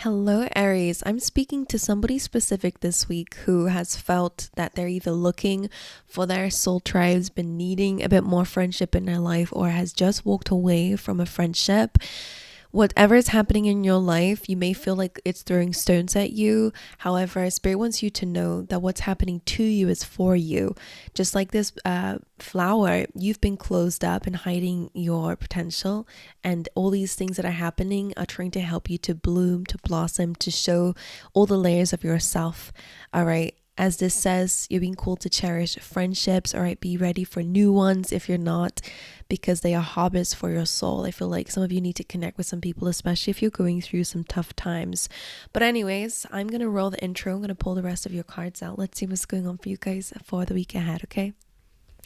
Hello, Aries. I'm speaking to somebody specific this week who has felt that they're either looking for their soul tribes, been needing a bit more friendship in their life, or has just walked away from a friendship. Whatever is happening in your life, you may feel like it's throwing stones at you. However, Spirit wants you to know that what's happening to you is for you. Just like this flower, you've been closed up and hiding your potential. And all these things that are happening are trying to help you to bloom, to blossom, to show all the layers of yourself. All right. As this says, you're being called to cherish friendships. All right, be ready for new ones if you're not, because they are harbors for your soul. I feel like some of you need to connect with some people, especially if you're going through some tough times. But anyways, I'm going to roll the intro. I'm going to pull the rest of your cards out. Let's see what's going on for you guys for the week ahead, okay?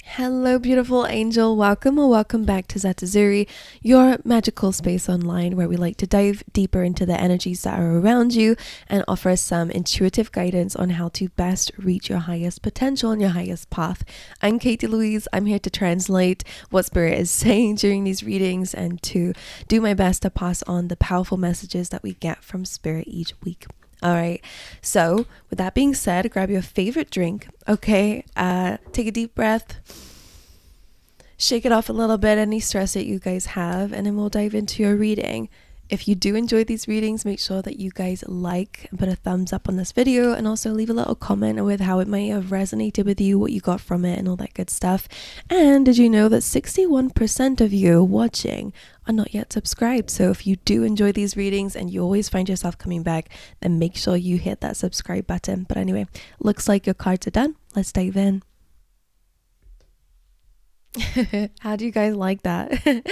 Hello, beautiful angel. Welcome or welcome back to ZETAZURI, your magical space online where we like to dive deeper into the energies that are around you and offer some intuitive guidance on how to best reach your highest potential and your highest path. I'm Katie Louise. I'm here to translate what Spirit is saying during these readings and to do my best to pass on the powerful messages that we get from Spirit each week. All right. So with that being said, grab your favorite drink. Okay. Take a deep breath. Shake it off a little bit, any stress that you guys have, and then we'll dive into your reading. If you do enjoy these readings, make sure that you guys like and put a thumbs up on this video, and also leave a little comment with how it might have resonated with you, what you got from it, and all that good stuff. And did you know that 61% of you watching are not yet subscribed? So if you do enjoy these readings and you always find yourself coming back, then make sure you hit that subscribe button. But anyway, looks like your cards are done. Let's dive in. How do you guys like that?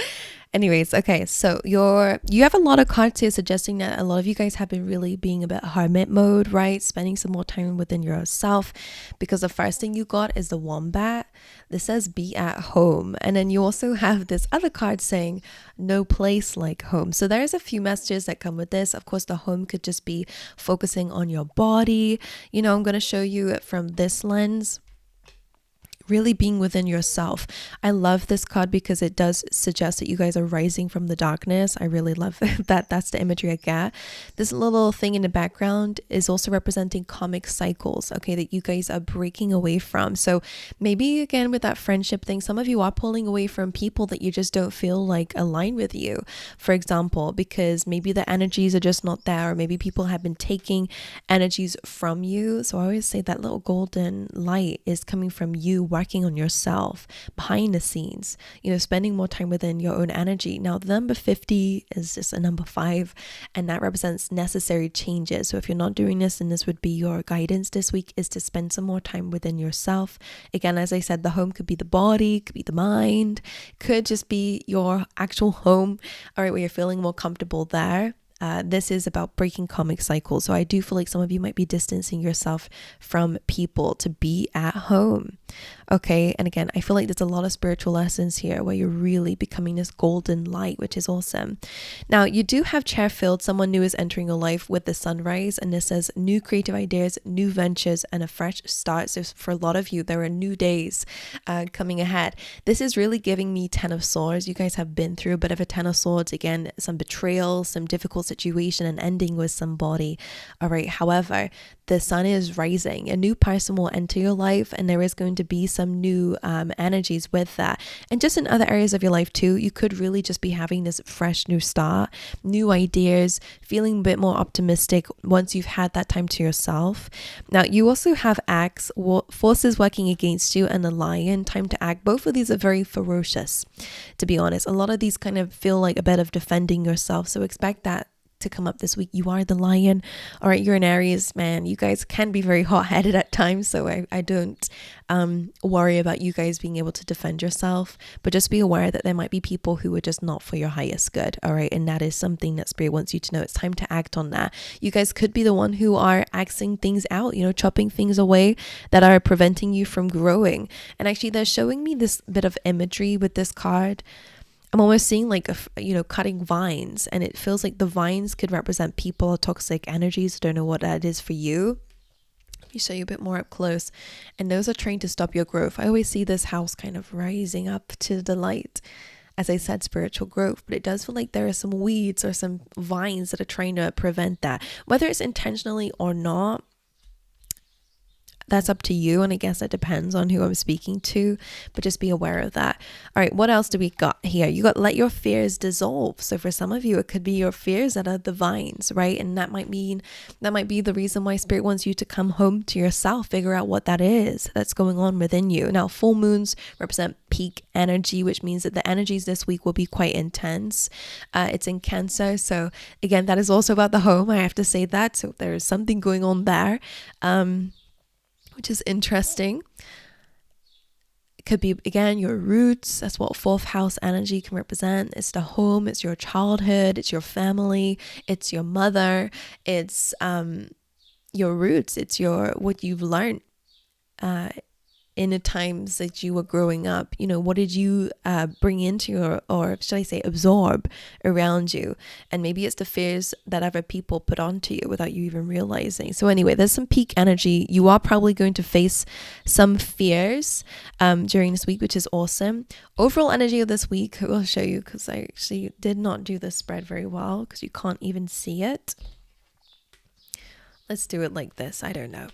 Anyways, okay, so you have a lot of cards here suggesting that a lot of you guys have been really being a bit hermit mode, right? Spending some more time within yourself, because the first thing you got is the wombat. This says be at home. And then you also have this other card saying no place like home. So there's a few messages that come with this. Of course, the home could just be focusing on your body. You know, I'm going to show you it from this lens. Really being within yourself. I love this card because it does suggest that you guys are rising from the darkness. I really love that. That's the imagery I get. This little thing in the background is also representing karmic cycles, okay, that you guys are breaking away from. So maybe again with that friendship thing, some of you are pulling away from people that you just don't feel like align with you, for example, because maybe the energies are just not there, or maybe people have been taking energies from you. So I always say that little golden light is coming from you working on yourself behind the scenes, you know, spending more time within your own energy. Now, the number 50 is just a number 5, and that represents necessary changes. So if you're not doing this, then this would be your guidance this week, is to spend some more time within yourself. Again, as I said, the home could be the body, could be the mind, could just be your actual home, all right, where you're feeling more comfortable there. This is about breaking karmic cycles. So I do feel like some of you might be distancing yourself from people to be at home. Okay. And again, I feel like there's a lot of spiritual lessons here where you're really becoming this golden light, which is awesome. Now, you do have Chairfield. Someone new is entering your life with the sunrise. And this says new creative ideas, new ventures, and a fresh start. So for a lot of you, there are new days coming ahead. This is really giving me 10 of Swords. You guys have been through a bit of a 10 of Swords. Again, some betrayal, some difficult situation, and ending with somebody. All right. However, the sun is rising. A new person will enter your life, and there is going to be some new energies with that. And just in other areas of your life too, you could really just be having this fresh new start, new ideas, feeling a bit more optimistic once you've had that time to yourself. Now, you also have Axe, forces working against you, and the Lion, time to act. Both of these are very ferocious, to be honest. A lot of these kind of feel like a bit of defending yourself. So expect that to come up this week. You are the Lion. All right, you're an Aries, man. You guys can be very hot-headed at times, so I don't worry about you guys being able to defend yourself, but just be aware that there might be people who are just not for your highest good. All right, and that is something that Spirit wants you to know. It's time to act on that. You guys could be the one who are axing things out, you know, chopping things away that are preventing you from growing. And actually, they're showing me this bit of imagery with this card. I'm almost seeing like, cutting vines, and it feels like the vines could represent people or toxic energies. Don't know what that is for you. Let me show you a bit more up close. And those are trying to stop your growth. I always see this house kind of rising up to the light. as I said, spiritual growth, but it does feel like there are some weeds or some vines that are trying to prevent that. Whether it's intentionally or not, that's up to you, and I guess it depends on who I'm speaking to, but just be aware of that. All right, what else do we got here? You got let your fears dissolve. So for some of you, it could be your fears that are the vines, right? And that might be the reason why Spirit wants you to come home to yourself, figure out what that is that's going on within you. Now, full moons represent peak energy, which means that the energies this week will be quite intense. It's in Cancer, so again, that is also about the home. I have to say that. So there is something going on there. Which is interesting. It could be, again, your roots. That's what fourth house energy can represent. It's the home, it's your childhood, it's your family, it's your mother, it's your roots, it's what you've learned in the times that you were growing up. You know, what did you bring into or should I say absorb around you? And maybe it's the fears that other people put onto you without you even realizing. So anyway, there's some peak energy. You are probably going to face some fears during this week, which is awesome. Overall energy of this week, I will show you because I actually did not do this spread very well because you can't even see it. Let's do it like this. I don't know.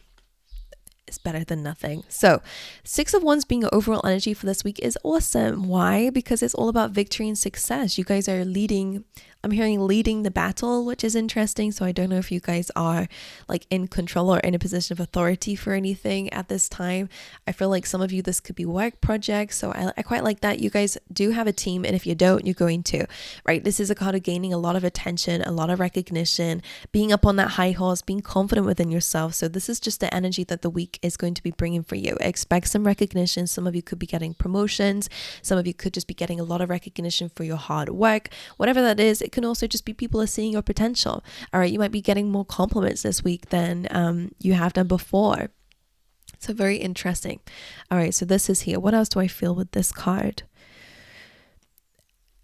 Is better than nothing. So 6 of Wands being overall energy for this week is awesome. Why? Because it's all about victory and success. You guys are leading, I'm hearing leading the battle, which is interesting. So I don't know if you guys are like in control or in a position of authority for anything at this time. I feel like some of you, this could be work projects. So I quite like that. You guys do have a team, and if you don't, you're going to, right? This is a card of gaining a lot of attention, a lot of recognition, being up on that high horse, being confident within yourself. So this is just the energy that the week is going to be bringing for you. Expect some recognition. Some of you could be getting promotions. Some of you could just be getting a lot of recognition for your hard work. Whatever that is, it can also just be people are seeing your potential. All right, you might be getting more compliments this week than you have done before. So very interesting. All right, so this is here. What else do I feel with this card?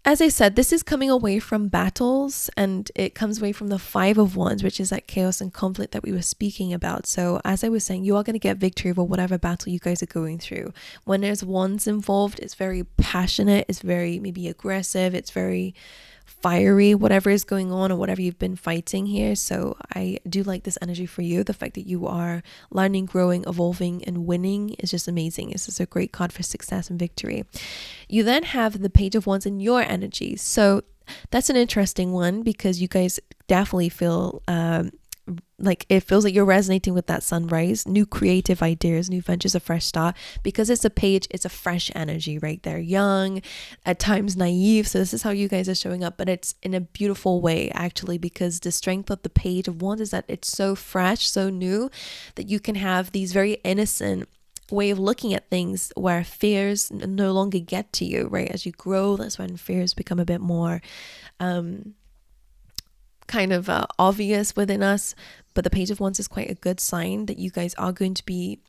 As I said, this is coming away from battles, and it comes away from the 5 of Wands, which is that chaos and conflict that we were speaking about. So as I was saying, you are going to get victory over whatever battle you guys are going through. When there's wands involved, it's very passionate, it's very maybe aggressive, it's very fiery, whatever is going on or whatever you've been fighting here. So I do like this energy for you. The fact that you are learning, growing, evolving, and winning is just amazing. This is a great card for success and victory. You then have the Page of Wands in your energy. So that's an interesting one because you guys definitely feel like it feels like you're resonating with that sunrise, new creative ideas, new ventures, a fresh start. Because it's a page, it's a fresh energy right there, young, at times naive. So this is how you guys are showing up, but it's in a beautiful way actually, because the strength of the Page of Wands is that it's so fresh, so new, that you can have these very innocent way of looking at things where fears no longer get to you, right? As you grow, that's when fears become a bit more obvious within us. But the Page of Wands is quite a good sign that you guys are going to be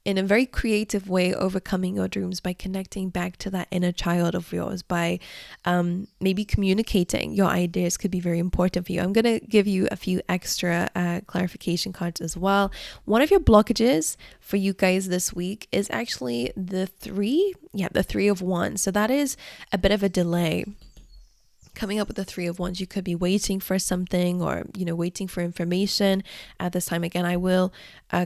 in a very creative way overcoming your dreams by connecting back to that inner child of yours, by maybe communicating your ideas could be very important for you. I'm going to give you a few extra clarification cards as well. One of your blockages for you guys this week is actually the 3 of Wands. So that is a bit of a delay. Coming up with the 3 of Wands, you could be waiting for something or, waiting for information at this time. Again, I will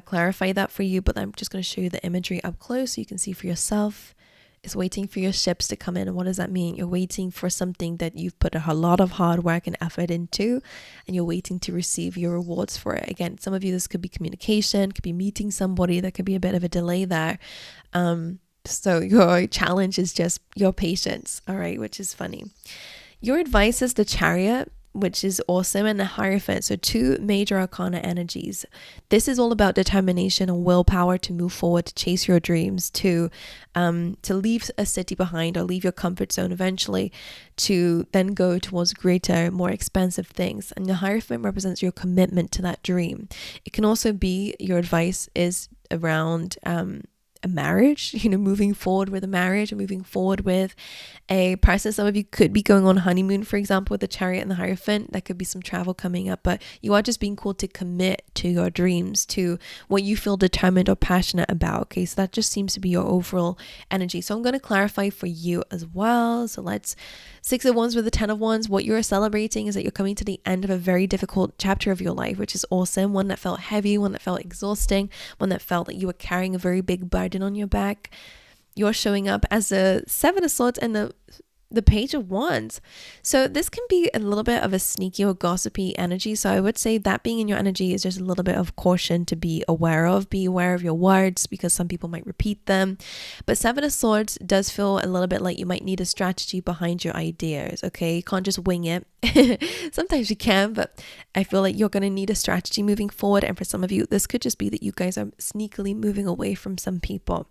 clarify that for you, but I'm just going to show you the imagery up close so you can see for yourself. It's waiting for your ships to come in. And what does that mean? You're waiting for something that you've put a lot of hard work and effort into, and you're waiting to receive your rewards for it. Again, some of you, this could be communication, could be meeting somebody. There could be a bit of a delay there. So your challenge is just your patience, all right, which is funny. Your advice is the Chariot, which is awesome, and the Hierophant. So 2 major arcana energies. This is all about determination and willpower to move forward, to chase your dreams, to leave a city behind or leave your comfort zone eventually, to then go towards greater, more expensive things. And the Hierophant represents your commitment to that dream. It can also be your advice is around a marriage, moving forward with a marriage, or moving forward with a person. Some of you could be going on honeymoon, for example, with the Chariot and the Hierophant. That could be some travel coming up, but you are just being called to commit to your dreams, to what you feel determined or passionate about. Okay, so that just seems to be your overall energy. So I'm going to clarify for you as well. So let's 6 of Wands with the 10 of Wands. What you're celebrating is that you're coming to the end of a very difficult chapter of your life, which is awesome. One that felt heavy, one that felt exhausting, one that felt that you were carrying a very big burden on your back. You're showing up as a 7 of Swords and the Page of Wands. So this can be a little bit of a sneaky or gossipy energy. So I would say that being in your energy is just a little bit of caution to be aware of. Be aware of your words, because some people might repeat them. But 7 of Swords does feel a little bit like you might need a strategy behind your ideas. Okay, you can't just wing it. Sometimes you can, but I feel like you're going to need a strategy moving forward. And for some of you, this could just be that you guys are sneakily moving away from some people.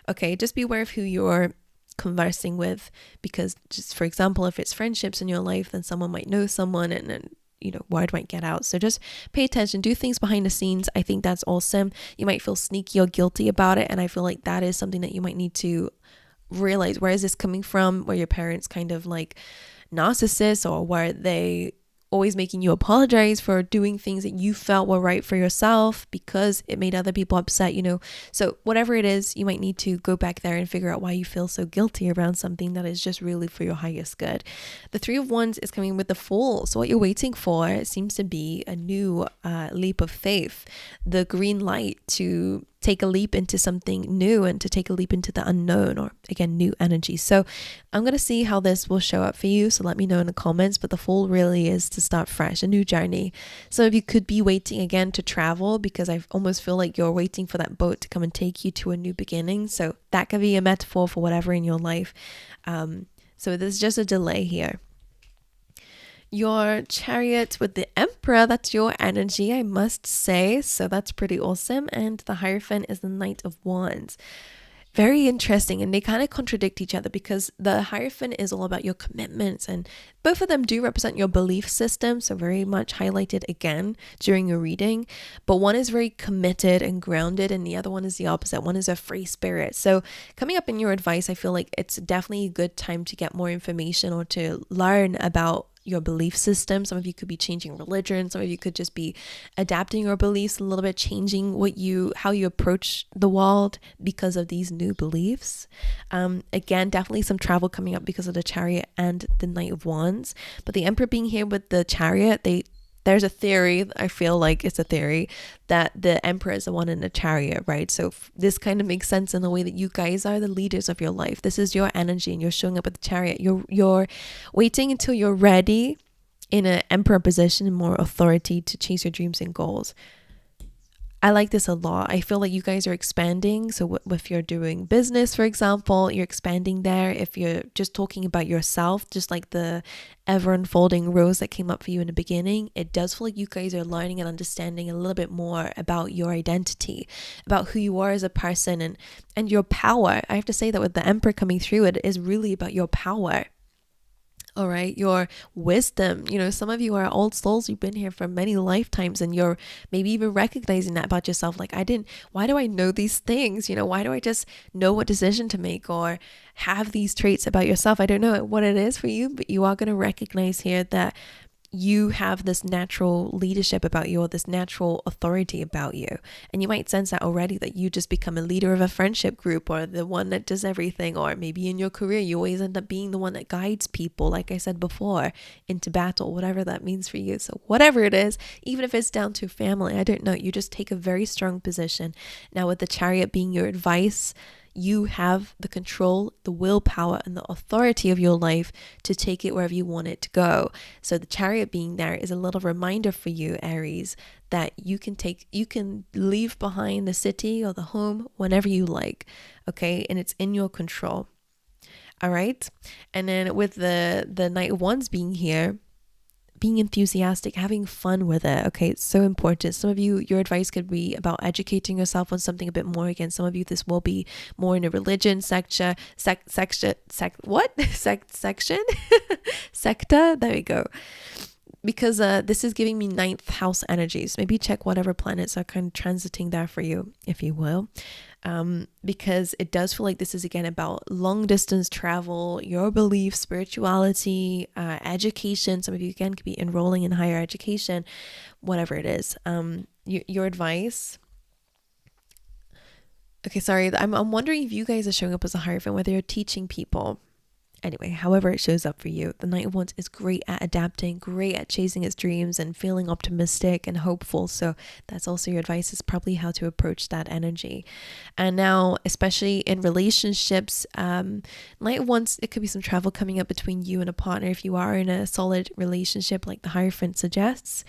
Okay, just be aware of who you're conversing with, because just for example, if it's friendships in your life, then someone might know someone, and then word might get out. So just pay attention, do things behind the scenes. I think that's awesome. You might feel sneaky or guilty about it, and I feel like that is something that you might need to realize. Where is this coming from? Were your parents kind of like narcissists, or were they always making you apologize for doing things that you felt were right for yourself because it made other people upset, So whatever it is, you might need to go back there and figure out why you feel so guilty around something that is just really for your highest good. The 3 of Wands is coming with the Fool. So what you're waiting for seems to be a new leap of faith, the green light to take a leap into something new and to take a leap into the unknown, or again, new energy. So I'm going to see how this will show up for you. So let me know in the comments, but the Fool really is to start fresh, a new journey. Some of you could be waiting again to travel, because I almost feel like you're waiting for that boat to come and take you to a new beginning. So that could be a metaphor for whatever in your life. So there's just a delay here. Your Chariot with the Emperor, that's your energy, I must say. So that's pretty awesome. And the Hierophant is the Knight of Wands. Very interesting, and they kind of contradict each other, because the Hierophant is all about your commitments, and both of them do represent your belief system, so very much highlighted again during your reading. But one is very committed and grounded, and the other one is the opposite. One is a free spirit. So coming up in your advice, I feel like it's definitely a good time to get more information or to learn about your belief system. Some of you could be changing religion. Some of you could just be adapting your beliefs a little bit, changing how you approach the world because of these new beliefs. Again, definitely some travel coming up because of the Chariot and the Knight of Wands. But the Emperor being here with the Chariot, there's a theory, I feel like it's a theory, that the Emperor is the one in the Chariot, right? So this kind of makes sense in the way that you guys are the leaders of your life. This is your energy, and you're showing up with the Chariot. You're waiting until you're ready in an Emperor position and more authority to chase your dreams and goals. I like this a lot. I feel like you guys are expanding. So if you're doing business, for example, you're expanding there. If you're just talking about yourself, just like the ever unfolding rose that came up for you in the beginning, it does feel like you guys are learning and understanding a little bit more about your identity, about who you are as a person, and your power. I have to say that with the Emperor coming through, it is really about your power. All right, your wisdom. Some of you are old souls. You've been here for many lifetimes, and you're maybe even recognizing that about yourself. Like, why do I know these things? Why do I just know what decision to make or have these traits about yourself? I don't know what it is for you, but you are going to recognize here that you have this natural leadership about you, or this natural authority about you. And you might sense that already, that you just become a leader of a friendship group, or the one that does everything, or maybe in your career, you always end up being the one that guides people, like I said before, into battle, whatever that means for you. So whatever it is, even if it's down to family, I don't know, you just take a very strong position. Now with the Chariot being your advice, you have the control, the willpower, and the authority of your life to take it wherever you want it to go. So the Chariot being there is a little reminder for you, Aries, that you can leave behind the city or the home whenever you like, okay? And it's in your control. All right. And then with the Knight of Wands being here, being enthusiastic, having fun with it. Okay, it's so important. Some of you, your advice could be about educating yourself on something a bit more. Again, some of you, this will be more in a religion sector. Sector. There we go. Because this is giving me 9th house energies. Maybe check whatever planets are kind of transiting there for you, if you will. because it does feel like this is again about long distance travel, your belief, spirituality, education. Some of you again could be enrolling in higher education, whatever it is. Your advice. Okay, sorry. I'm wondering if you guys are showing up as a Hierophant, whether you're teaching people. Anyway, however it shows up for you, the Knight of Wands is great at adapting, great at chasing its dreams and feeling optimistic and hopeful. So that's also your advice, is probably how to approach that energy. And now, especially in relationships, Knight of Wands, it could be some travel coming up between you and a partner if you are in a solid relationship like the Hierophant suggests.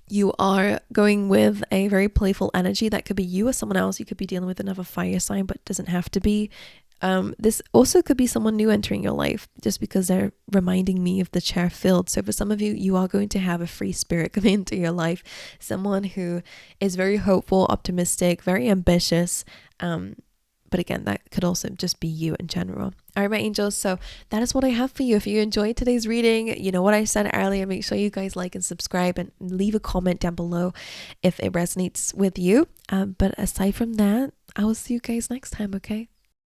You are going with a very playful energy. That could be you or someone else. You could be dealing with another fire sign, but doesn't have to be. This also could be someone new entering your life, just because they're reminding me of the chair filled. So for some of you, you are going to have a free spirit come into your life, someone who is very hopeful, optimistic, very ambitious. But again, that could also just be you in general. All right, my angels. So that is what I have for you. If you enjoyed today's reading, you know what I said earlier, make sure you guys like and subscribe and leave a comment down below if it resonates with you. But aside from that, I will see you guys next time, okay?